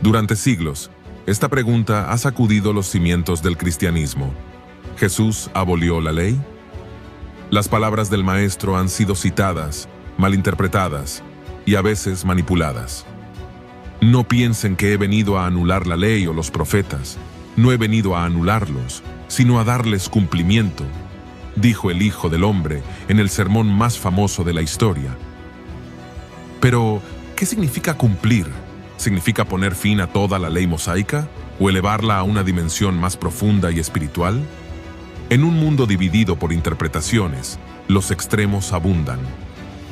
Durante siglos, esta pregunta ha sacudido los cimientos del cristianismo. ¿Jesús abolió la ley? Las palabras del Maestro han sido citadas, malinterpretadas y a veces manipuladas. No piensen que he venido a anular la ley o los profetas. No he venido a anularlos, sino a darles cumplimiento, dijo el Hijo del Hombre en el sermón más famoso de la historia. Pero, ¿qué significa cumplir? ¿Significa poner fin a toda la ley mosaica o elevarla a una dimensión más profunda y espiritual? En un mundo dividido por interpretaciones, los extremos abundan.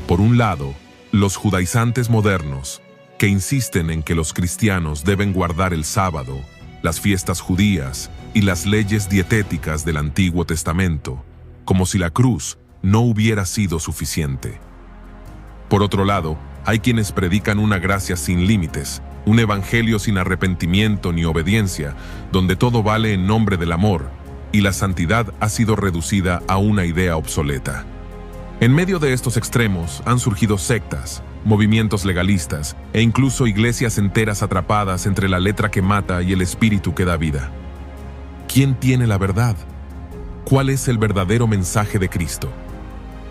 Por un lado, los judaizantes modernos, que insisten en que los cristianos deben guardar el sábado, las fiestas judías y las leyes dietéticas del Antiguo Testamento, como si la cruz no hubiera sido suficiente. Por otro lado, hay quienes predican una gracia sin límites, un evangelio sin arrepentimiento ni obediencia, donde todo vale en nombre del amor, y la santidad ha sido reducida a una idea obsoleta. En medio de estos extremos han surgido sectas, movimientos legalistas e incluso iglesias enteras atrapadas entre la letra que mata y el espíritu que da vida. ¿Quién tiene la verdad? ¿Cuál es el verdadero mensaje de Cristo?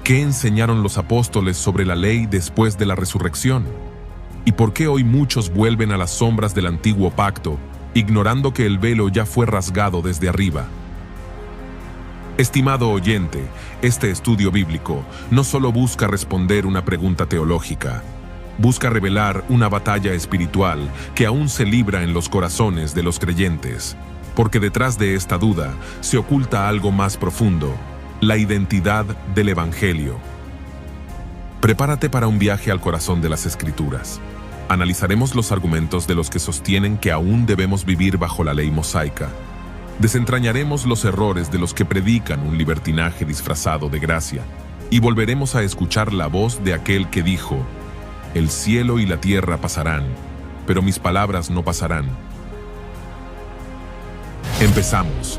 ¿Qué enseñaron los apóstoles sobre la ley después de la resurrección? ¿Y por qué hoy muchos vuelven a las sombras del antiguo pacto, ignorando que el velo ya fue rasgado desde arriba? Estimado oyente, este estudio bíblico no solo busca responder una pregunta teológica, busca revelar una batalla espiritual que aún se libra en los corazones de los creyentes, porque detrás de esta duda se oculta algo más profundo, la identidad del Evangelio. Prepárate para un viaje al corazón de las Escrituras. Analizaremos los argumentos de los que sostienen que aún debemos vivir bajo la ley mosaica. Desentrañaremos los errores de los que predican un libertinaje disfrazado de gracia y volveremos a escuchar la voz de aquel que dijo: «El cielo y la tierra pasarán, pero mis palabras no pasarán». Empezamos.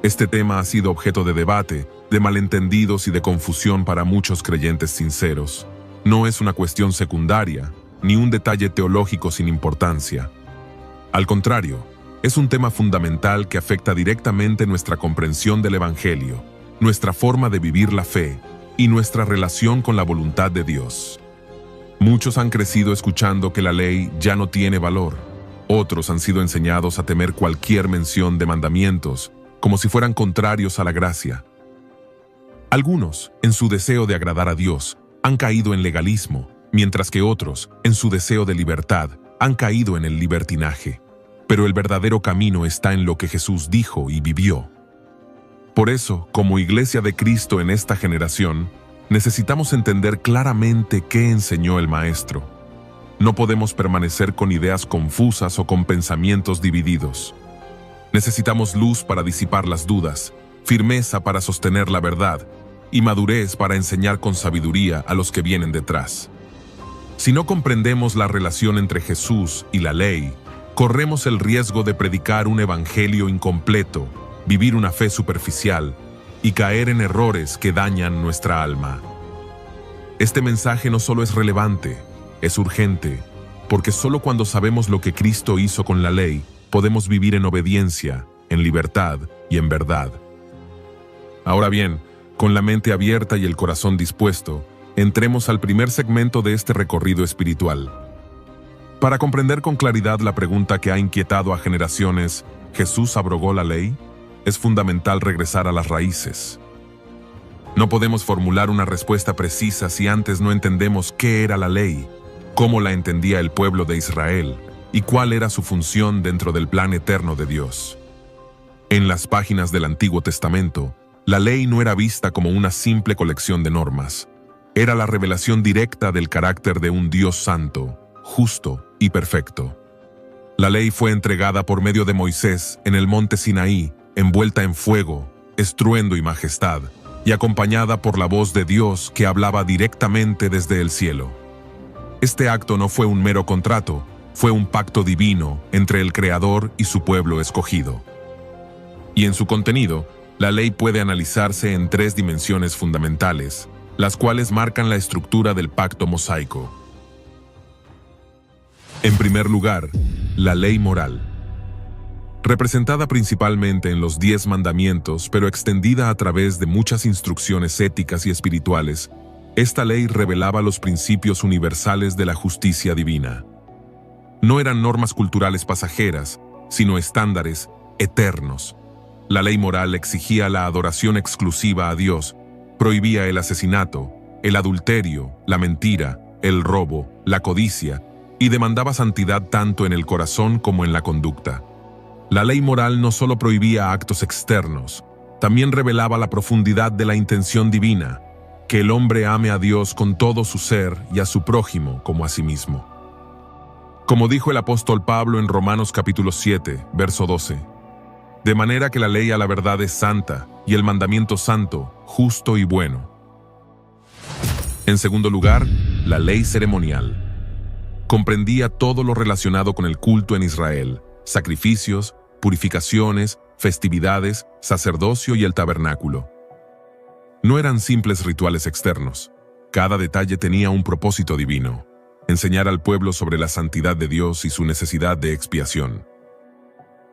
Este tema ha sido objeto de debate, de malentendidos y de confusión para muchos creyentes sinceros. No es una cuestión secundaria, ni un detalle teológico sin importancia. Al contrario, es un tema fundamental que afecta directamente nuestra comprensión del Evangelio, nuestra forma de vivir la fe y nuestra relación con la voluntad de Dios. Muchos han crecido escuchando que la ley ya no tiene valor. Otros han sido enseñados a temer cualquier mención de mandamientos, como si fueran contrarios a la gracia. Algunos, en su deseo de agradar a Dios, han caído en legalismo, mientras que otros, en su deseo de libertad, han caído en el libertinaje. Pero el verdadero camino está en lo que Jesús dijo y vivió. Por eso, como Iglesia de Cristo en esta generación, necesitamos entender claramente qué enseñó el Maestro. No podemos permanecer con ideas confusas o con pensamientos divididos. Necesitamos luz para disipar las dudas, firmeza para sostener la verdad, y madurez para enseñar con sabiduría a los que vienen detrás. Si no comprendemos la relación entre Jesús y la ley, corremos el riesgo de predicar un evangelio incompleto, vivir una fe superficial y caer en errores que dañan nuestra alma. Este mensaje no solo es relevante, es urgente, porque solo cuando sabemos lo que Cristo hizo con la ley, podemos vivir en obediencia, en libertad y en verdad. Ahora bien, con la mente abierta y el corazón dispuesto, entremos al primer segmento de este recorrido espiritual. Para comprender con claridad la pregunta que ha inquietado a generaciones, ¿Jesús abrogó la ley?, es fundamental regresar a las raíces. No podemos formular una respuesta precisa si antes no entendemos qué era la ley, cómo la entendía el pueblo de Israel y cuál era su función dentro del plan eterno de Dios. En las páginas del Antiguo Testamento, la ley no era vista como una simple colección de normas. Era la revelación directa del carácter de un Dios santo, justo y perfecto. La ley fue entregada por medio de Moisés en el monte Sinaí, envuelta en fuego, estruendo y majestad, y acompañada por la voz de Dios que hablaba directamente desde el cielo. Este acto no fue un mero contrato, fue un pacto divino entre el Creador y su pueblo escogido. Y en su contenido, La ley puede analizarse en tres dimensiones fundamentales, las cuales marcan la estructura del pacto mosaico. En primer lugar, la ley moral. Representada principalmente en los 10 mandamientos, pero extendida a través de muchas instrucciones éticas y espirituales, esta ley revelaba los principios universales de la justicia divina. No eran normas culturales pasajeras, sino estándares eternos. La ley moral exigía la adoración exclusiva a Dios, prohibía el asesinato, el adulterio, la mentira, el robo, la codicia, y demandaba santidad tanto en el corazón como en la conducta. La ley moral no solo prohibía actos externos, también revelaba la profundidad de la intención divina, que el hombre ame a Dios con todo su ser y a su prójimo como a sí mismo. Como dijo el apóstol Pablo en Romanos capítulo 7, verso 12, de manera que la ley a la verdad es santa y el mandamiento santo, justo y bueno. En segundo lugar, la ley ceremonial. Comprendía todo lo relacionado con el culto en Israel, sacrificios, purificaciones, festividades, sacerdocio y el tabernáculo. No eran simples rituales externos. Cada detalle tenía un propósito divino: enseñar al pueblo sobre la santidad de Dios y su necesidad de expiación.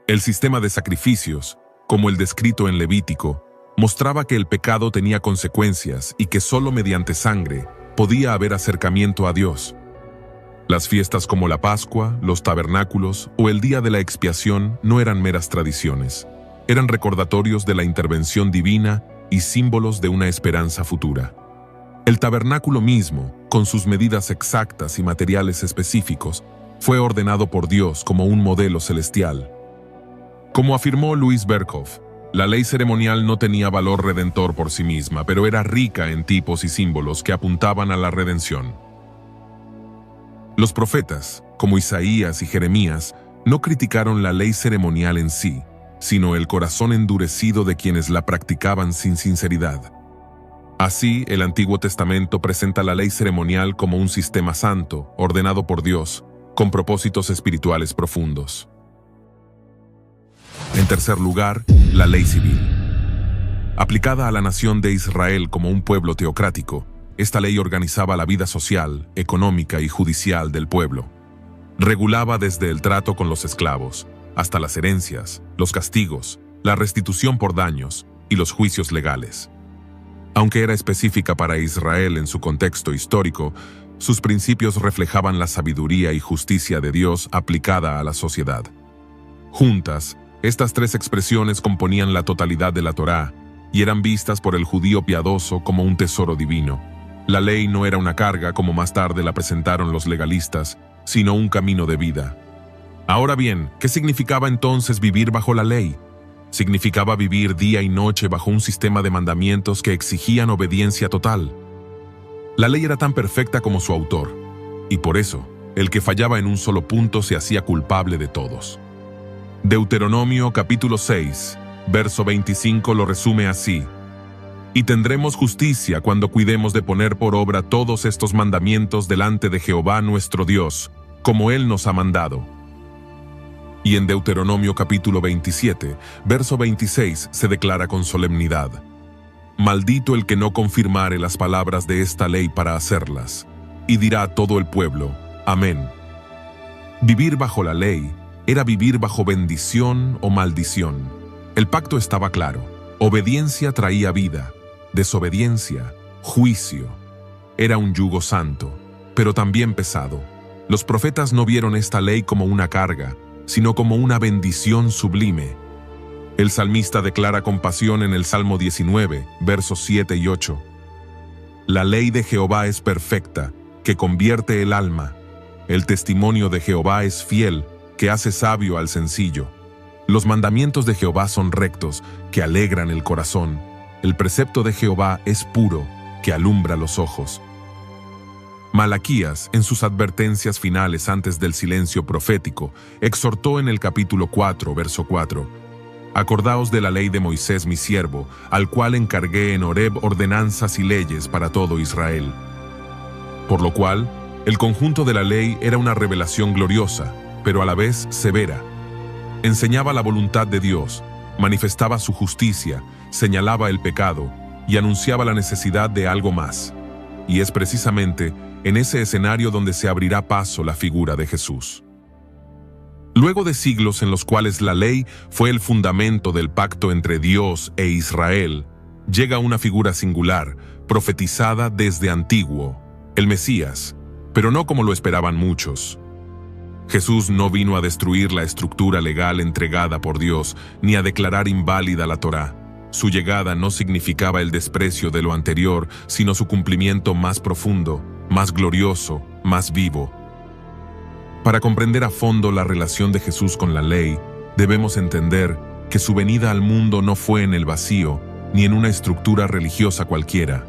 El sistema de sacrificios, como el descrito en Levítico, mostraba que el pecado tenía consecuencias y que solo mediante sangre podía haber acercamiento a Dios. Las fiestas como la Pascua, los tabernáculos o el día de la expiación no eran meras tradiciones. Eran recordatorios de la intervención divina y símbolos de una esperanza futura. El tabernáculo mismo, con sus medidas exactas y materiales específicos, fue ordenado por Dios como un modelo celestial. Como afirmó Louis Berkhoff, la ley ceremonial no tenía valor redentor por sí misma, pero era rica en tipos y símbolos que apuntaban a la redención. Los profetas, como Isaías y Jeremías, no criticaron la ley ceremonial en sí, sino el corazón endurecido de quienes la practicaban sin sinceridad. Así, el Antiguo Testamento presenta la ley ceremonial como un sistema santo, ordenado por Dios, con propósitos espirituales profundos. En tercer lugar, la ley civil. Aplicada a la nación de Israel como un pueblo teocrático, esta ley organizaba la vida social, económica y judicial del pueblo. Regulaba desde el trato con los esclavos, hasta las herencias, los castigos, la restitución por daños y los juicios legales. Aunque era específica para Israel en su contexto histórico, sus principios reflejaban la sabiduría y justicia de Dios aplicada a la sociedad. Juntas, estas tres expresiones componían la totalidad de la Torá y eran vistas por el judío piadoso como un tesoro divino. La ley no era una carga como más tarde la presentaron los legalistas, sino un camino de vida. Ahora bien, ¿qué significaba entonces vivir bajo la ley? Significaba vivir día y noche bajo un sistema de mandamientos que exigían obediencia total. La ley era tan perfecta como su autor, y por eso, el que fallaba en un solo punto se hacía culpable de todos. Deuteronomio capítulo 6, verso 25 lo resume así: y tendremos justicia cuando cuidemos de poner por obra todos estos mandamientos delante de Jehová nuestro Dios, como Él nos ha mandado. Y en Deuteronomio capítulo 27, verso 26 se declara con solemnidad: maldito el que no confirmare las palabras de esta ley para hacerlas. Y dirá a todo el pueblo: amén. Vivir bajo la ley era vivir bajo bendición o maldición. El pacto estaba claro: obediencia traía vida, desobediencia, juicio. Era un yugo santo, pero también pesado. Los profetas no vieron esta ley como una carga, sino como una bendición sublime. El salmista declara compasión en el Salmo 19, versos 7 y 8. La ley de Jehová es perfecta, que convierte el alma. El testimonio de Jehová es fiel, que hace sabio al sencillo. Los mandamientos de Jehová son rectos, que alegran el corazón. El precepto de Jehová es puro, que alumbra los ojos. Malaquías, en sus advertencias finales antes del silencio profético, exhortó en el capítulo 4, verso 4: acordaos de la ley de Moisés mi siervo, al cual encargué en Horeb ordenanzas y leyes para todo Israel. Por lo cual, el conjunto de la ley era una revelación gloriosa, pero a la vez severa. Enseñaba la voluntad de Dios, manifestaba su justicia, señalaba el pecado y anunciaba la necesidad de algo más. Y es precisamente en ese escenario donde se abrirá paso la figura de Jesús. Luego de siglos en los cuales la ley fue el fundamento del pacto entre Dios e Israel, llega una figura singular, profetizada desde antiguo, el Mesías, pero no como lo esperaban muchos. Jesús no vino a destruir la estructura legal entregada por Dios, ni a declarar inválida la Torá. Su llegada no significaba el desprecio de lo anterior, sino su cumplimiento más profundo, más glorioso, más vivo. Para comprender a fondo la relación de Jesús con la ley, debemos entender que su venida al mundo no fue en el vacío, ni en una estructura religiosa cualquiera.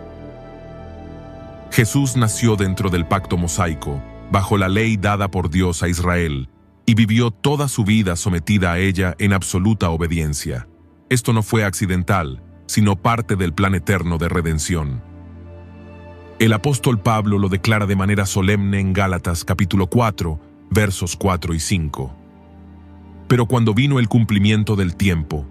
Jesús nació dentro del pacto mosaico, bajo la ley dada por Dios a Israel, y vivió toda su vida sometida a ella en absoluta obediencia. Esto no fue accidental, sino parte del plan eterno de redención. El apóstol Pablo lo declara de manera solemne en Gálatas capítulo 4, versos 4 y 5. Pero cuando vino el cumplimiento del tiempo,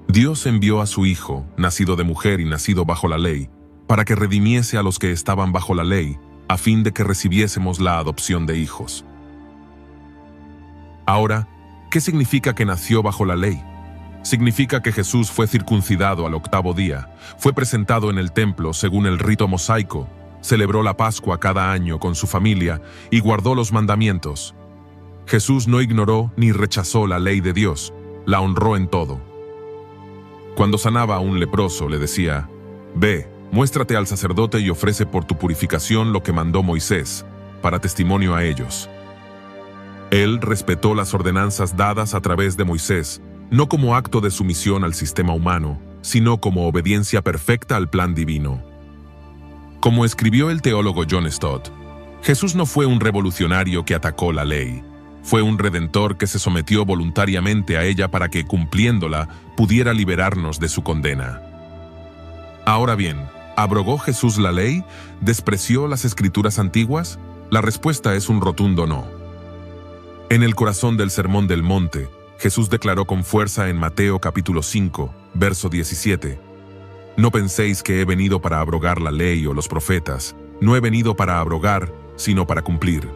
Dios envió a su Hijo, nacido de mujer y nacido bajo la ley, para que redimiese a los que estaban bajo la ley, a fin de que recibiésemos la adopción de hijos. Ahora, ¿qué significa que nació bajo la ley? Significa que Jesús fue circuncidado al 8º día, fue presentado en el templo según el rito mosaico, celebró la Pascua cada año con su familia y guardó los mandamientos. Jesús no ignoró ni rechazó la ley de Dios, la honró en todo. Cuando sanaba a un leproso, le decía: «Ve, muéstrate al sacerdote y ofrece por tu purificación lo que mandó Moisés, para testimonio a ellos». Él respetó las ordenanzas dadas a través de Moisés, no como acto de sumisión al sistema humano, sino como obediencia perfecta al plan divino. Como escribió el teólogo John Stott, Jesús no fue un revolucionario que atacó la ley, fue un redentor que se sometió voluntariamente a ella para que, cumpliéndola, pudiera liberarnos de su condena. Ahora bien, ¿abrogó Jesús la ley? ¿Despreció las escrituras antiguas? La respuesta es un rotundo no. En el corazón del Sermón del Monte, Jesús declaró con fuerza en Mateo capítulo 5, verso 17: «No penséis que he venido para abrogar la ley o los profetas, no he venido para abrogar, sino para cumplir».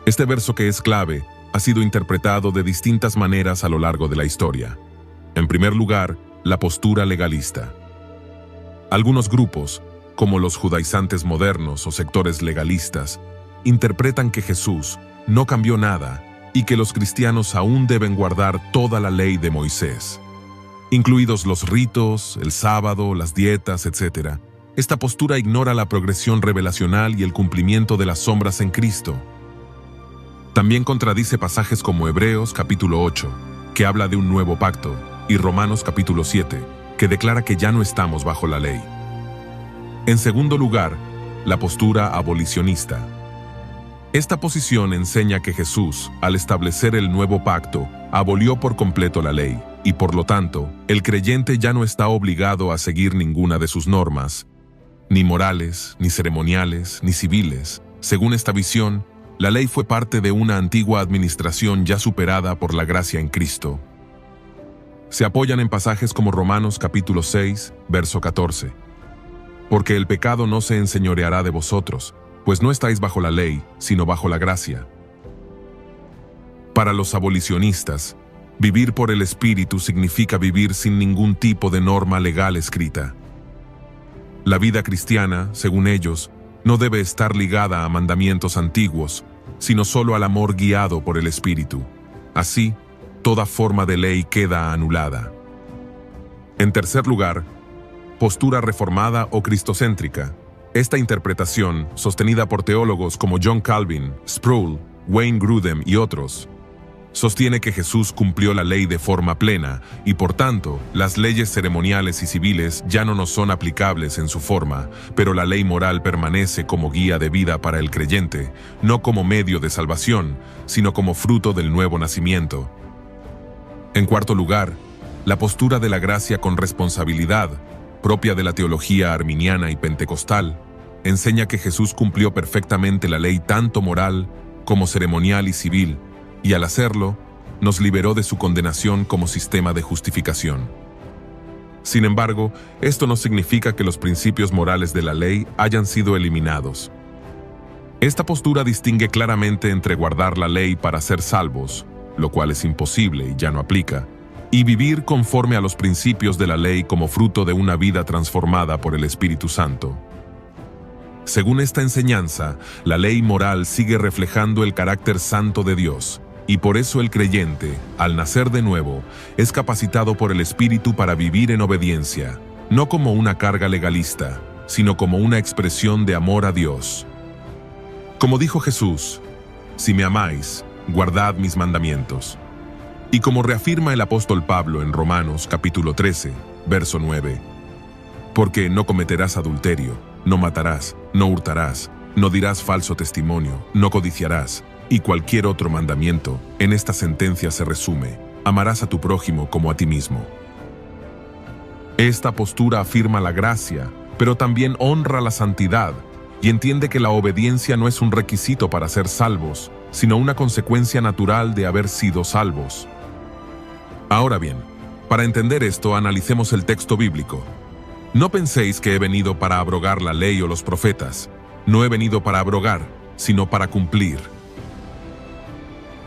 Este verso, que es clave, ha sido interpretado de distintas maneras a lo largo de la historia. En primer lugar, la postura legalista. Algunos grupos, como los judaizantes modernos o sectores legalistas, interpretan que Jesús no cambió nada y que los cristianos aún deben guardar toda la ley de Moisés, incluidos los ritos, el sábado, las dietas, etc. Esta postura ignora la progresión revelacional y el cumplimiento de las sombras en Cristo. También contradice pasajes como Hebreos capítulo 8, que habla de un nuevo pacto, y Romanos capítulo 7, que declara que ya no estamos bajo la ley. En segundo lugar, la postura abolicionista. Esta posición enseña que Jesús, al establecer el nuevo pacto, abolió por completo la ley, y por lo tanto, el creyente ya no está obligado a seguir ninguna de sus normas, ni morales, ni ceremoniales, ni civiles. Según esta visión, la ley fue parte de una antigua administración ya superada por la gracia en Cristo. Se apoyan en pasajes como Romanos capítulo 6, verso 14. «Porque el pecado no se enseñoreará de vosotros, pues no estáis bajo la ley, sino bajo la gracia». Para los abolicionistas, vivir por el Espíritu significa vivir sin ningún tipo de norma legal escrita. La vida cristiana, según ellos, no debe estar ligada a mandamientos antiguos, sino solo al amor guiado por el Espíritu. Así, toda forma de ley queda anulada. En tercer lugar, postura reformada o cristocéntrica. Esta interpretación, sostenida por teólogos como John Calvin, Sproul, Wayne Grudem y otros, sostiene que Jesús cumplió la ley de forma plena y, por tanto, las leyes ceremoniales y civiles ya no nos son aplicables en su forma, pero la ley moral permanece como guía de vida para el creyente, no como medio de salvación, sino como fruto del nuevo nacimiento. En cuarto lugar, la postura de la gracia con responsabilidad, propia de la teología arminiana y pentecostal, enseña que Jesús cumplió perfectamente la ley tanto moral como ceremonial y civil, y al hacerlo, nos liberó de su condenación como sistema de justificación. Sin embargo, esto no significa que los principios morales de la ley hayan sido eliminados. Esta postura distingue claramente entre guardar la ley para ser salvos, lo cual es imposible y ya no aplica, y vivir conforme a los principios de la ley como fruto de una vida transformada por el Espíritu Santo. Según esta enseñanza, la ley moral sigue reflejando el carácter santo de Dios, y por eso el creyente, al nacer de nuevo, es capacitado por el Espíritu para vivir en obediencia, no como una carga legalista, sino como una expresión de amor a Dios. Como dijo Jesús, si me amáis, guardad mis mandamientos. Y como reafirma el apóstol Pablo en Romanos capítulo 13, verso 9, porque no cometerás adulterio, no matarás, no hurtarás, no dirás falso testimonio, no codiciarás, y cualquier otro mandamiento, en esta sentencia se resume, amarás a tu prójimo como a ti mismo. Esta postura afirma la gracia, pero también honra la santidad, y entiende que la obediencia no es un requisito para ser salvos, sino una consecuencia natural de haber sido salvos. Ahora bien, para entender esto, analicemos el texto bíblico. No penséis que he venido para abrogar la ley o los profetas. No he venido para abrogar, sino para cumplir.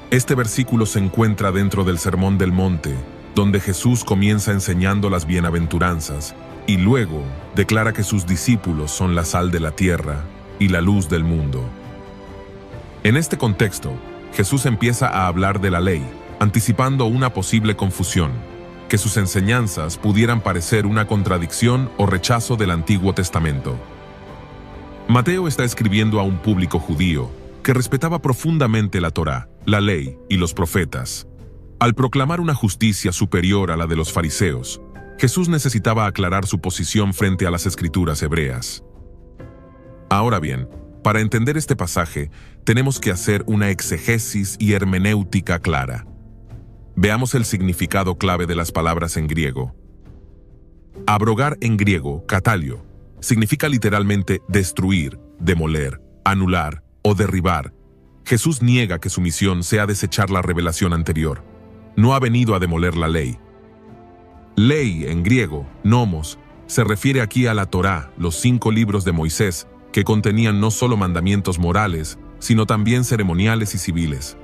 Este versículo se encuentra dentro del Sermón del Monte, donde Jesús comienza enseñando las bienaventuranzas, y luego declara que sus discípulos son la sal de la tierra y la luz del mundo. En este contexto, Jesús empieza a hablar de la ley, anticipando una posible confusión, que sus enseñanzas pudieran parecer una contradicción o rechazo del Antiguo Testamento. Mateo está escribiendo a un público judío que respetaba profundamente la Torá, la ley y los profetas. Al proclamar una justicia superior a la de los fariseos, Jesús necesitaba aclarar su posición frente a las escrituras hebreas. Ahora bien, para entender este pasaje, tenemos que hacer una exegesis y hermenéutica clara. Veamos el significado clave de las palabras en griego. Abrogar en griego, katalio, significa literalmente destruir, demoler, anular o derribar. Jesús niega que su misión sea desechar la revelación anterior. No ha venido a demoler la ley. Ley, en griego, nomos, se refiere aquí a la Torá, los 5 libros de Moisés, que contenían no solo mandamientos morales, sino también ceremoniales y civiles.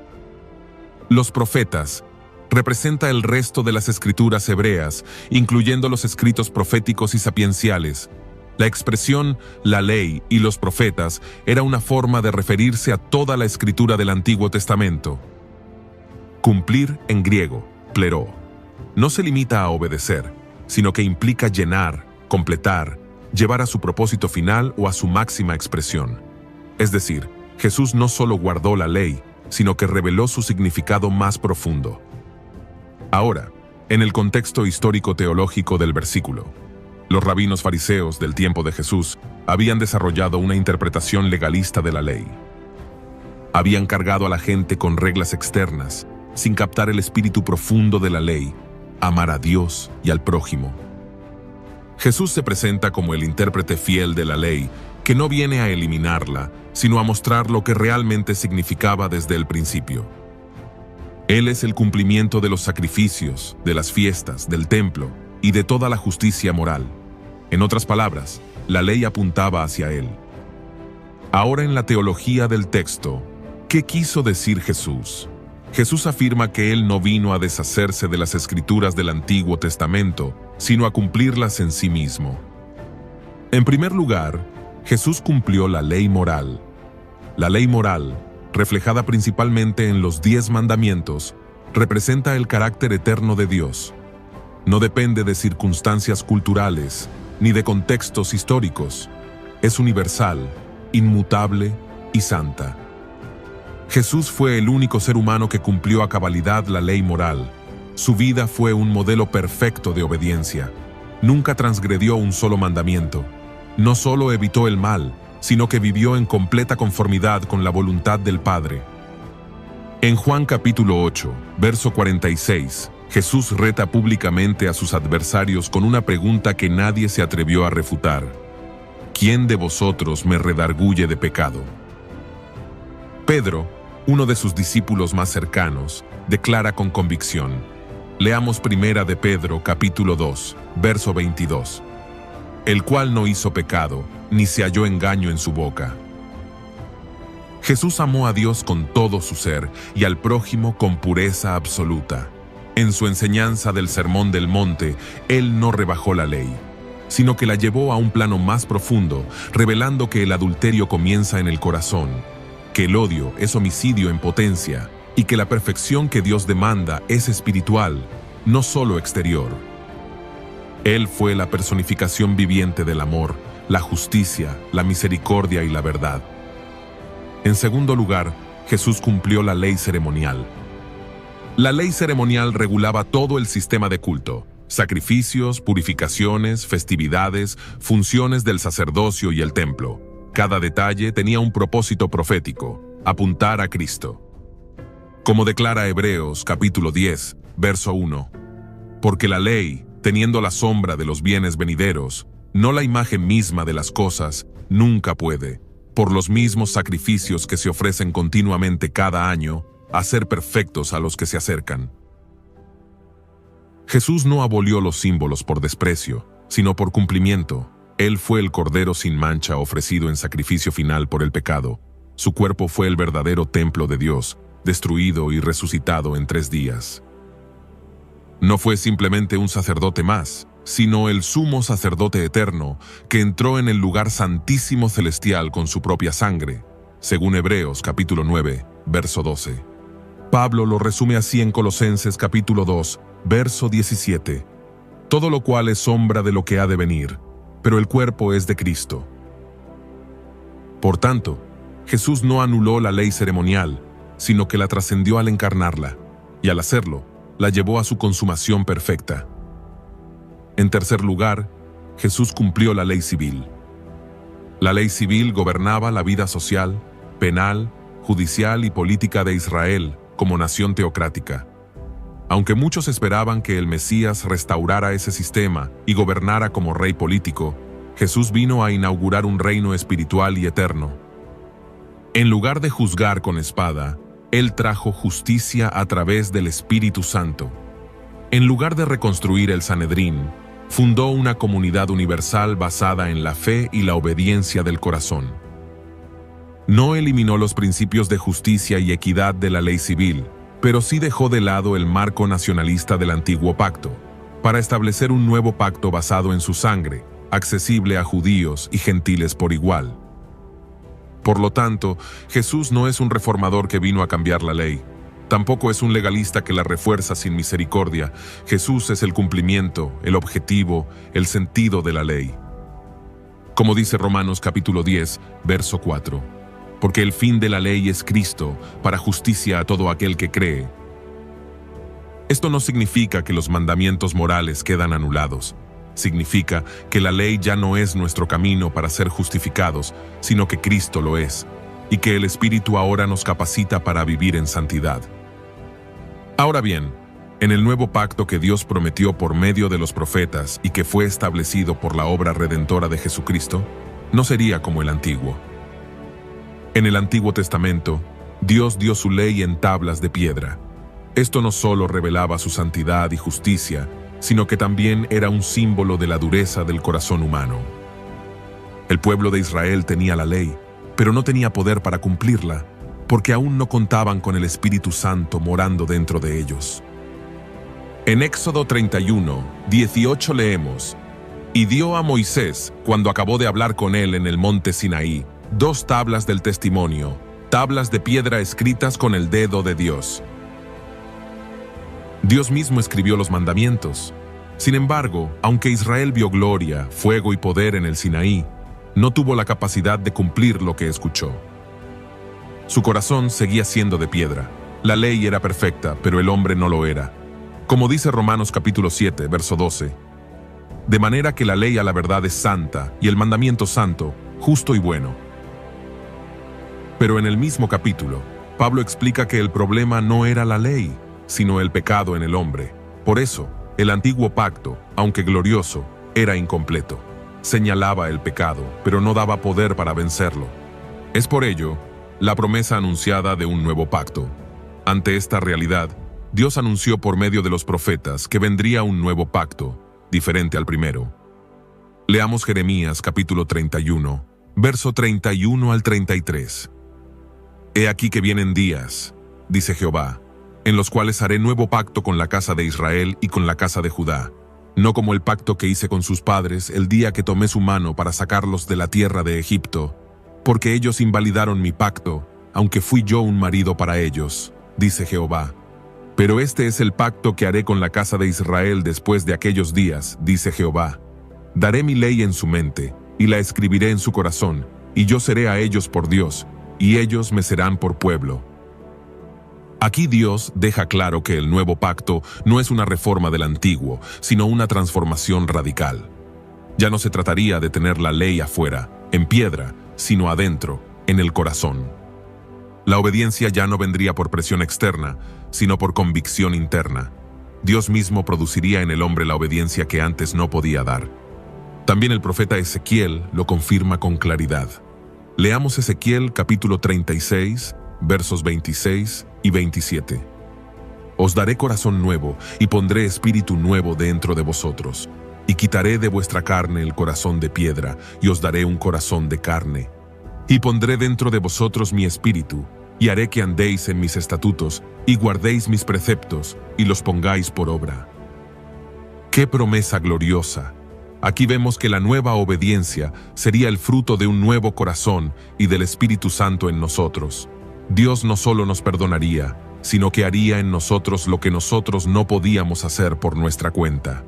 Los profetas representa el resto de las escrituras hebreas, incluyendo los escritos proféticos y sapienciales. La expresión la ley y los profetas era una forma de referirse a toda la escritura del Antiguo Testamento. Cumplir, en griego, pleró, no se limita a obedecer, sino que implica llenar, completar, llevar a su propósito final o a su máxima expresión. Es decir, Jesús no solo guardó la ley, sino que reveló su significado más profundo. Ahora, en el contexto histórico-teológico del versículo, los rabinos fariseos del tiempo de Jesús habían desarrollado una interpretación legalista de la ley. Habían cargado a la gente con reglas externas, sin captar el espíritu profundo de la ley, amar a Dios y al prójimo. Jesús se presenta como el intérprete fiel de la ley, que no viene a eliminarla, sino a mostrar lo que realmente significaba desde el principio. Él es el cumplimiento de los sacrificios, de las fiestas, del templo y de toda la justicia moral. En otras palabras, la ley apuntaba hacia Él. Ahora, en la teología del texto, ¿qué quiso decir Jesús? Jesús afirma que Él no vino a deshacerse de las escrituras del Antiguo Testamento, sino a cumplirlas en sí mismo. En primer lugar, Jesús cumplió la ley moral. La ley moral, reflejada principalmente en los 10 mandamientos, representa el carácter eterno de Dios. No depende de circunstancias culturales, ni de contextos históricos. Es universal, inmutable y santa. Jesús fue el único ser humano que cumplió a cabalidad la ley moral. Su vida fue un modelo perfecto de obediencia. Nunca transgredió un solo mandamiento. No solo evitó el mal, sino que vivió en completa conformidad con la voluntad del Padre. En Juan capítulo 8, verso 46, Jesús reta públicamente a sus adversarios con una pregunta que nadie se atrevió a refutar. ¿Quién de vosotros me redarguye de pecado? Pedro, Uno de sus discípulos más cercanos declara con convicción. Leamos Primera de Pedro, capítulo 2, verso 22. El cual no hizo pecado, ni se halló engaño en su boca. Jesús amó a Dios con todo su ser y al prójimo con pureza absoluta. En su enseñanza del Sermón del Monte, Él no rebajó la ley, sino que la llevó a un plano más profundo, revelando que el adulterio comienza en el corazón, que el odio es homicidio en potencia y que la perfección que Dios demanda es espiritual, no solo exterior. Él fue la personificación viviente del amor, la justicia, la misericordia y la verdad. En segundo lugar, Jesús cumplió la ley ceremonial. La ley ceremonial regulaba todo el sistema de culto: sacrificios, purificaciones, festividades, funciones del sacerdocio y el templo. Cada detalle tenía un propósito profético: apuntar a Cristo. Como declara Hebreos capítulo 10, verso 1. Porque la ley, teniendo la sombra de los bienes venideros, no la imagen misma de las cosas, nunca puede, por los mismos sacrificios que se ofrecen continuamente cada año, hacer perfectos a los que se acercan. Jesús no abolió los símbolos por desprecio, sino por cumplimiento. Él fue el Cordero sin mancha ofrecido en sacrificio final por el pecado. Su cuerpo fue el verdadero templo de Dios, destruido y resucitado en 3 días. No fue simplemente un sacerdote más, sino el sumo sacerdote eterno, que entró en el lugar santísimo celestial con su propia sangre, según Hebreos capítulo 9, verso 12. Pablo lo resume así en Colosenses capítulo 2, verso 17. Todo lo cual es sombra de lo que ha de venir, pero el cuerpo es de Cristo. Por tanto, Jesús no anuló la ley ceremonial, sino que la trascendió al encarnarla, y al hacerlo, la llevó a su consumación perfecta. En tercer lugar, Jesús cumplió la ley civil. La ley civil gobernaba la vida social, penal, judicial y política de Israel como nación teocrática. Aunque muchos esperaban que el Mesías restaurara ese sistema y gobernara como rey político, Jesús vino a inaugurar un reino espiritual y eterno. En lugar de juzgar con espada, Él trajo justicia a través del Espíritu Santo. En lugar de reconstruir el Sanedrín, fundó una comunidad universal basada en la fe y la obediencia del corazón. No eliminó los principios de justicia y equidad de la ley civil, pero sí dejó de lado el marco nacionalista del antiguo pacto, para establecer un nuevo pacto basado en su sangre, accesible a judíos y gentiles por igual. Por lo tanto, Jesús no es un reformador que vino a cambiar la ley. Tampoco es un legalista que la refuerza sin misericordia. Jesús es el cumplimiento, el objetivo, el sentido de la ley. Como dice Romanos capítulo 10, verso 4. Porque el fin de la ley es Cristo, para justicia a todo aquel que cree. Esto no significa que los mandamientos morales quedan anulados. Significa que la ley ya no es nuestro camino para ser justificados, sino que Cristo lo es, y que el Espíritu ahora nos capacita para vivir en santidad. Ahora bien, en el nuevo pacto que Dios prometió por medio de los profetas y que fue establecido por la obra redentora de Jesucristo, no sería como el antiguo. En el Antiguo Testamento, Dios dio su ley en tablas de piedra. Esto no solo revelaba su santidad y justicia, sino que también era un símbolo de la dureza del corazón humano. El pueblo de Israel tenía la ley, pero no tenía poder para cumplirla, porque aún no contaban con el Espíritu Santo morando dentro de ellos. En Éxodo 31, 18 leemos: Y dio a Moisés, cuando acabó de hablar con él en el monte Sinaí, 2 tablas del testimonio, tablas de piedra escritas con el dedo de Dios. Dios mismo escribió los mandamientos. Sin embargo, aunque Israel vio gloria, fuego y poder en el Sinaí, no tuvo la capacidad de cumplir lo que escuchó. Su corazón seguía siendo de piedra. La ley era perfecta, pero el hombre no lo era. Como dice Romanos capítulo 7, verso 12. De manera que la ley a la verdad es santa, y el mandamiento santo, justo y bueno. Pero en el mismo capítulo, Pablo explica que el problema no era la ley, sino el pecado en el hombre. Por eso, el antiguo pacto, aunque glorioso, era incompleto. Señalaba el pecado, pero no daba poder para vencerlo. Es por ello la promesa anunciada de un nuevo pacto. Ante esta realidad, Dios anunció por medio de los profetas que vendría un nuevo pacto, diferente al primero. Leamos Jeremías capítulo 31, verso 31 al 33. He aquí que vienen días, dice Jehová, en los cuales haré nuevo pacto con la casa de Israel y con la casa de Judá, no como el pacto que hice con sus padres el día que tomé su mano para sacarlos de la tierra de Egipto, porque ellos invalidaron mi pacto, aunque fui yo un marido para ellos, dice Jehová. Pero este es el pacto que haré con la casa de Israel después de aquellos días, dice Jehová. Daré mi ley en su mente, y la escribiré en su corazón, y yo seré a ellos por Dios, y ellos me serán por pueblo. Aquí Dios deja claro que el nuevo pacto no es una reforma del antiguo, sino una transformación radical. Ya no se trataría de tener la ley afuera, en piedra, sino adentro, en el corazón. La obediencia ya no vendría por presión externa, sino por convicción interna. Dios mismo produciría en el hombre la obediencia que antes no podía dar. También el profeta Ezequiel lo confirma con claridad. Leamos Ezequiel capítulo 36, versos 26 y 27. Os daré corazón nuevo y pondré espíritu nuevo dentro de vosotros, y quitaré de vuestra carne el corazón de piedra, y os daré un corazón de carne. Y pondré dentro de vosotros mi espíritu, y haré que andéis en mis estatutos, y guardéis mis preceptos, y los pongáis por obra. ¡Qué promesa gloriosa! Aquí vemos que la nueva obediencia sería el fruto de un nuevo corazón y del Espíritu Santo en nosotros. Dios no solo nos perdonaría, sino que haría en nosotros lo que nosotros no podíamos hacer por nuestra cuenta.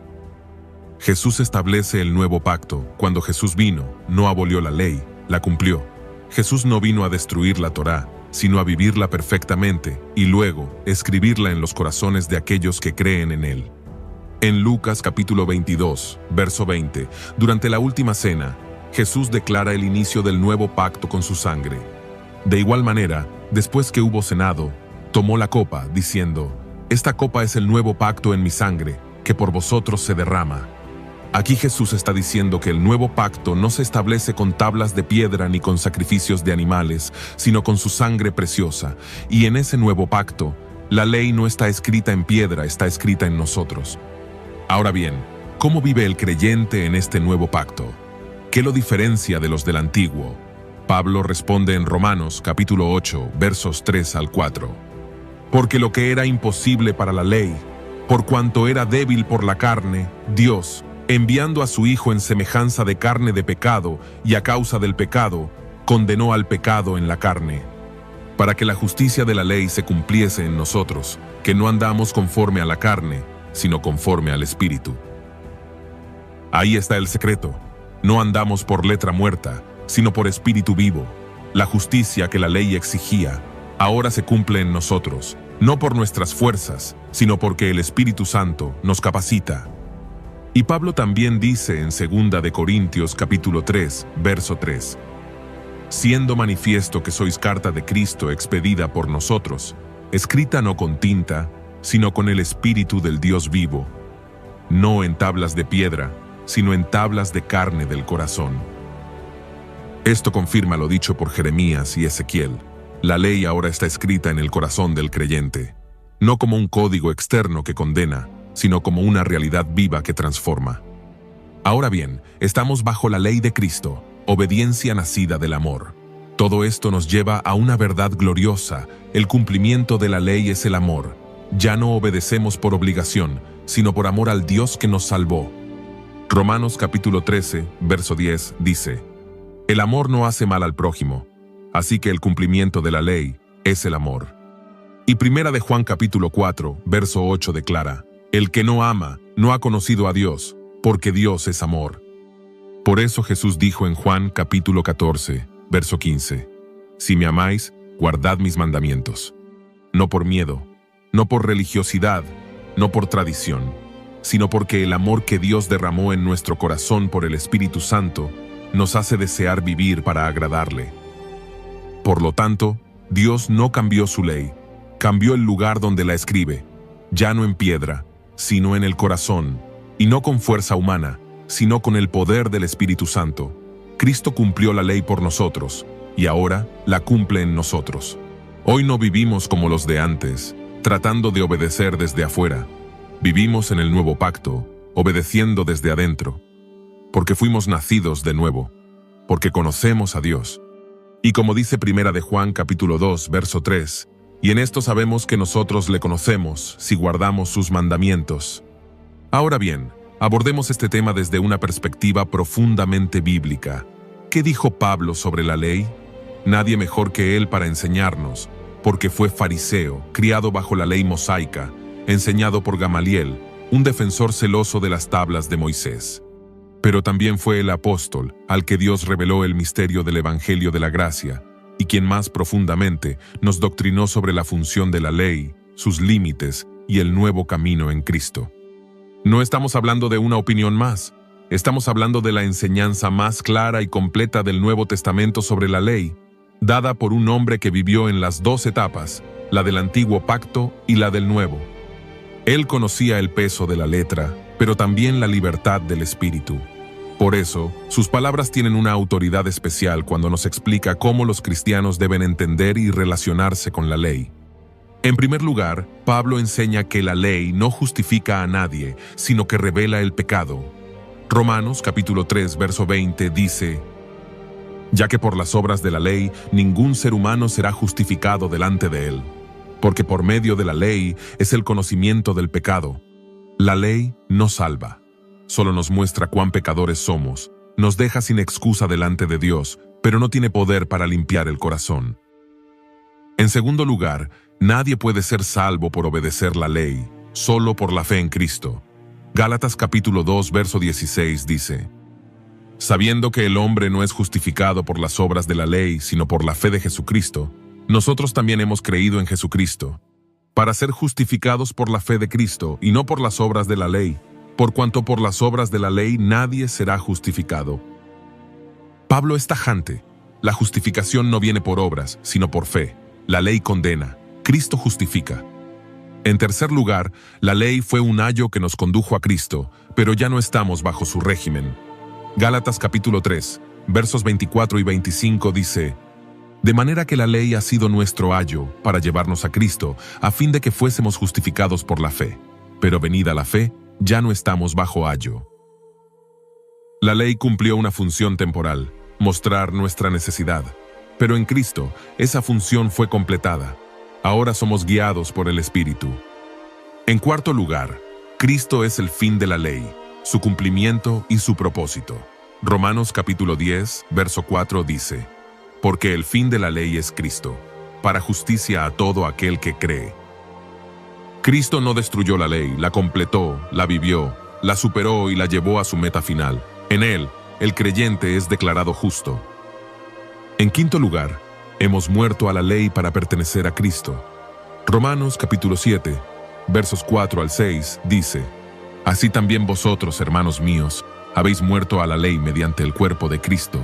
Jesús establece el nuevo pacto. Cuando Jesús vino, no abolió la ley, la cumplió. Jesús no vino a destruir la Torá, sino a vivirla perfectamente y luego escribirla en los corazones de aquellos que creen en Él. En Lucas capítulo 22, verso 20, durante la última cena, Jesús declara el inicio del nuevo pacto con su sangre. De igual manera, después que hubo cenado, tomó la copa, diciendo: «Esta copa es el nuevo pacto en mi sangre, que por vosotros se derrama». Aquí Jesús está diciendo que el nuevo pacto no se establece con tablas de piedra ni con sacrificios de animales, sino con su sangre preciosa. Y en ese nuevo pacto, la ley no está escrita en piedra, está escrita en nosotros. Ahora bien, ¿cómo vive el creyente en este nuevo pacto? ¿Qué lo diferencia de los del antiguo? Pablo responde en Romanos capítulo 8, versos 3 al 4. Porque lo que era imposible para la ley, por cuanto era débil por la carne, Dios, enviando a su Hijo en semejanza de carne de pecado y a causa del pecado, condenó al pecado en la carne, para que la justicia de la ley se cumpliese en nosotros, que no andamos conforme a la carne, sino conforme al Espíritu. Ahí está el secreto. No andamos por letra muerta, sino por espíritu vivo. La justicia que la ley exigía, ahora se cumple en nosotros, no por nuestras fuerzas, sino porque el Espíritu Santo nos capacita. Y Pablo también dice en 2 de Corintios capítulo 3, verso 3, siendo manifiesto que sois carta de Cristo expedida por nosotros, escrita no con tinta, sino con el Espíritu del Dios vivo, no en tablas de piedra, sino en tablas de carne del corazón. Esto confirma lo dicho por Jeremías y Ezequiel. La ley ahora está escrita en el corazón del creyente, no como un código externo que condena, sino como una realidad viva que transforma. Ahora bien, estamos bajo la ley de Cristo, obediencia nacida del amor. Todo esto nos lleva a una verdad gloriosa: el cumplimiento de la ley es el amor. Ya no obedecemos por obligación, sino por amor al Dios que nos salvó. Romanos capítulo 13, verso 10 dice: el amor no hace mal al prójimo, así que el cumplimiento de la ley es el amor. Y primera de Juan capítulo 4, verso 8 declara: el que no ama no ha conocido a Dios, porque Dios es amor. Por eso Jesús dijo en Juan capítulo 14, verso 15: si me amáis, guardad mis mandamientos. No por miedo, no por religiosidad, no por tradición, sino porque el amor que Dios derramó en nuestro corazón por el Espíritu Santo nos hace desear vivir para agradarle. Por lo tanto, Dios no cambió su ley, cambió el lugar donde la escribe, ya no en piedra, sino en el corazón, y no con fuerza humana, sino con el poder del Espíritu Santo. Cristo cumplió la ley por nosotros, y ahora la cumple en nosotros. Hoy no vivimos como los de antes, tratando de obedecer desde afuera. Vivimos en el nuevo pacto, obedeciendo desde adentro, porque fuimos nacidos de nuevo, porque conocemos a Dios. Y como dice Primera de Juan capítulo 2, verso 3, y en esto sabemos que nosotros le conocemos si guardamos sus mandamientos. Ahora bien, abordemos este tema desde una perspectiva profundamente bíblica. ¿Qué dijo Pablo sobre la ley? Nadie mejor que él para enseñarnos, porque fue fariseo, criado bajo la ley mosaica, enseñado por Gamaliel, un defensor celoso de las tablas de Moisés. Pero también fue el apóstol, al que Dios reveló el misterio del Evangelio de la Gracia, y quien más profundamente nos doctrinó sobre la función de la ley, sus límites y el nuevo camino en Cristo. No estamos hablando de una opinión más, estamos hablando de la enseñanza más clara y completa del Nuevo Testamento sobre la ley, dada por un hombre que vivió en las dos etapas, la del antiguo pacto y la del nuevo. Él conocía el peso de la letra, pero también la libertad del espíritu. Por eso, sus palabras tienen una autoridad especial cuando nos explica cómo los cristianos deben entender y relacionarse con la ley. En primer lugar, Pablo enseña que la ley no justifica a nadie, sino que revela el pecado. Romanos capítulo 3, verso 20 dice: ya que por las obras de la ley ningún ser humano será justificado delante de él, porque por medio de la ley es el conocimiento del pecado. La ley no salva, solo nos muestra cuán pecadores somos, nos deja sin excusa delante de Dios, pero no tiene poder para limpiar el corazón. En segundo lugar, nadie puede ser salvo por obedecer la ley, solo por la fe en Cristo. Gálatas capítulo 2, verso 16 dice: sabiendo que el hombre no es justificado por las obras de la ley, sino por la fe de Jesucristo, nosotros también hemos creído en Jesucristo, para ser justificados por la fe de Cristo y no por las obras de la ley, por cuanto por las obras de la ley nadie será justificado. Pablo es tajante: la justificación no viene por obras, sino por fe. La ley condena, Cristo justifica. En tercer lugar, la ley fue un ayo que nos condujo a Cristo, pero ya no estamos bajo su régimen. Gálatas capítulo 3, versos 24 y 25 dice: de manera que la ley ha sido nuestro ayo para llevarnos a Cristo, a fin de que fuésemos justificados por la fe. Pero venida la fe, ya no estamos bajo ayo. La ley cumplió una función temporal, mostrar nuestra necesidad. Pero en Cristo, esa función fue completada. Ahora somos guiados por el Espíritu. En cuarto lugar, Cristo es el fin de la ley, su cumplimiento y su propósito. Romanos capítulo 10, verso 4 dice: porque el fin de la ley es Cristo, para justicia a todo aquel que cree. Cristo no destruyó la ley, la completó, la vivió, la superó y la llevó a su meta final. En Él, el creyente es declarado justo. En quinto lugar, hemos muerto a la ley para pertenecer a Cristo. Romanos capítulo 7, versos 4 al 6 dice: así también vosotros, hermanos míos, habéis muerto a la ley mediante el cuerpo de Cristo,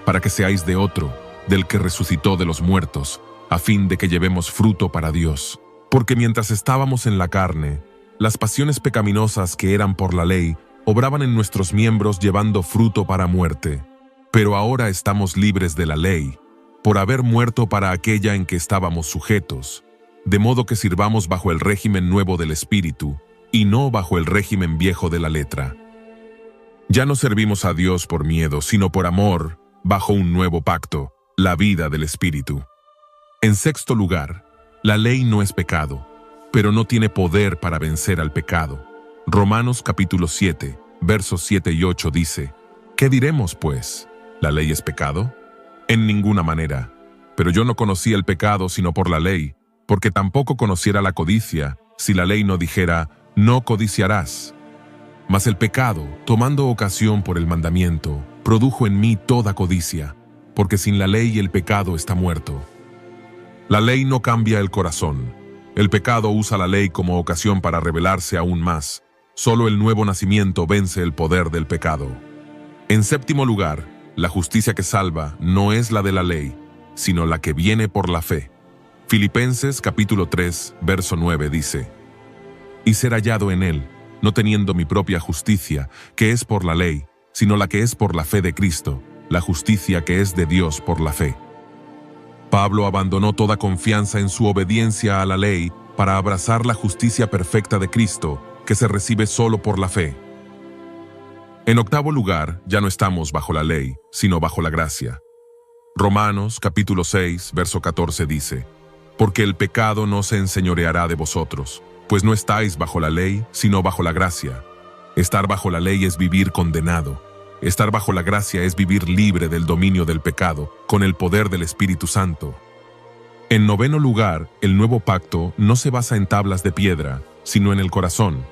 para que seáis de otro, del que resucitó de los muertos, a fin de que llevemos fruto para Dios. Porque mientras estábamos en la carne, las pasiones pecaminosas que eran por la ley obraban en nuestros miembros llevando fruto para muerte. Pero ahora estamos libres de la ley, por haber muerto para aquella en que estábamos sujetos, de modo que sirvamos bajo el régimen nuevo del Espíritu, y no bajo el régimen viejo de la letra. Ya no servimos a Dios por miedo, sino por amor, bajo un nuevo pacto, la vida del Espíritu. En sexto lugar, la ley no es pecado, pero no tiene poder para vencer al pecado. Romanos capítulo 7, versos 7 y 8 dice: ¿qué diremos, pues? ¿La ley es pecado? En ninguna manera. Pero yo no conocí el pecado sino por la ley, porque tampoco conociera la codicia, si la ley no dijera: no codiciarás. Mas el pecado, tomando ocasión por el mandamiento, produjo en mí toda codicia, porque sin la ley el pecado está muerto. La ley no cambia el corazón. El pecado usa la ley como ocasión para rebelarse aún más. Solo el nuevo nacimiento vence el poder del pecado. En séptimo lugar, la justicia que salva no es la de la ley, sino la que viene por la fe. Filipenses capítulo 3, verso 9 dice: y ser hallado en él, no teniendo mi propia justicia, que es por la ley, sino la que es por la fe de Cristo, la justicia que es de Dios por la fe. Pablo abandonó toda confianza en su obediencia a la ley para abrazar la justicia perfecta de Cristo, que se recibe solo por la fe. En octavo lugar, ya no estamos bajo la ley, sino bajo la gracia. Romanos capítulo 6, verso 14 dice: porque el pecado no se enseñoreará de vosotros, pues no estáis bajo la ley, sino bajo la gracia. Estar bajo la ley es vivir condenado. Estar bajo la gracia es vivir libre del dominio del pecado, con el poder del Espíritu Santo. En noveno lugar, el nuevo pacto no se basa en tablas de piedra, sino en el corazón.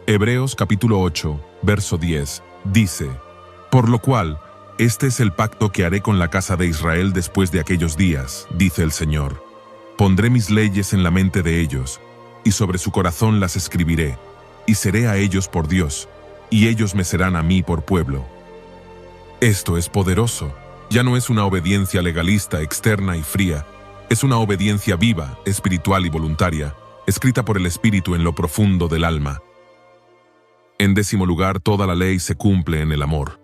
Hebreos capítulo 8, verso 10, dice: por lo cual, este es el pacto que haré con la casa de Israel después de aquellos días, dice el Señor. Pondré mis leyes en la mente de ellos, y sobre su corazón las escribiré, y seré a ellos por Dios, y ellos me serán a mí por pueblo. Esto es poderoso. Ya no es una obediencia legalista, externa y fría. Es una obediencia viva, espiritual y voluntaria, escrita por el Espíritu en lo profundo del alma. En décimo lugar, toda la ley se cumple en el amor.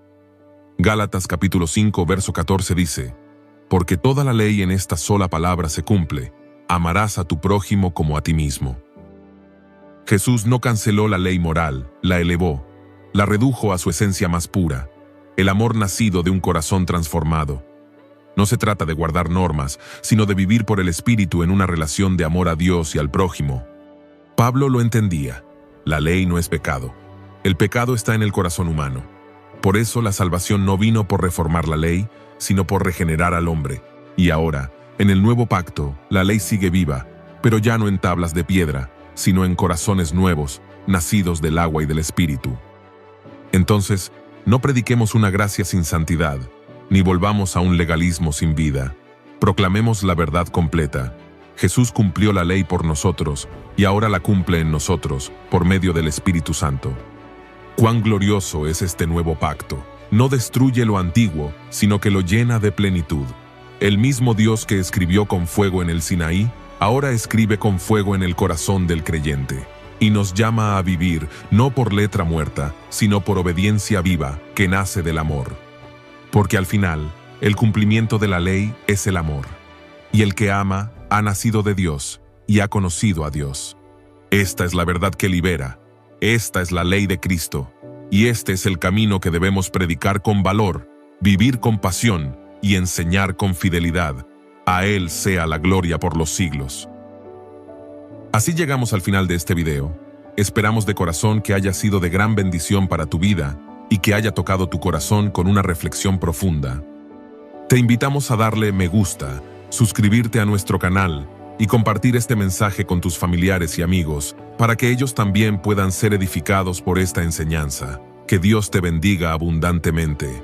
Gálatas capítulo 5, verso 14 dice: porque toda la ley en esta sola palabra se cumple: amarás a tu prójimo como a ti mismo. Jesús no canceló la ley moral, la elevó, la redujo a su esencia más pura, el amor nacido de un corazón transformado. No se trata de guardar normas, sino de vivir por el Espíritu en una relación de amor a Dios y al prójimo. Pablo lo entendía. La ley no es pecado. El pecado está en el corazón humano. Por eso la salvación no vino por reformar la ley, sino por regenerar al hombre. Y ahora, en el nuevo pacto, la ley sigue viva, pero ya no en tablas de piedra, sino en corazones nuevos, nacidos del agua y del Espíritu. Entonces, no prediquemos una gracia sin santidad, ni volvamos a un legalismo sin vida. Proclamemos la verdad completa. Jesús cumplió la ley por nosotros, y ahora la cumple en nosotros, por medio del Espíritu Santo. ¡Cuán glorioso es este nuevo pacto! No destruye lo antiguo, sino que lo llena de plenitud. El mismo Dios que escribió con fuego en el Sinaí, ahora escribe con fuego en el corazón del creyente, y nos llama a vivir no por letra muerta, sino por obediencia viva que nace del amor. Porque al final, el cumplimiento de la ley es el amor, y el que ama ha nacido de Dios y ha conocido a Dios. Esta es la verdad que libera, esta es la ley de Cristo, y este es el camino que debemos predicar con valor, vivir con pasión y enseñar con fidelidad. A Él sea la gloria por los siglos. Así llegamos al final de este video. Esperamos de corazón que haya sido de gran bendición para tu vida y que haya tocado tu corazón con una reflexión profunda. Te invitamos a darle me gusta, suscribirte a nuestro canal y compartir este mensaje con tus familiares y amigos para que ellos también puedan ser edificados por esta enseñanza. Que Dios te bendiga abundantemente.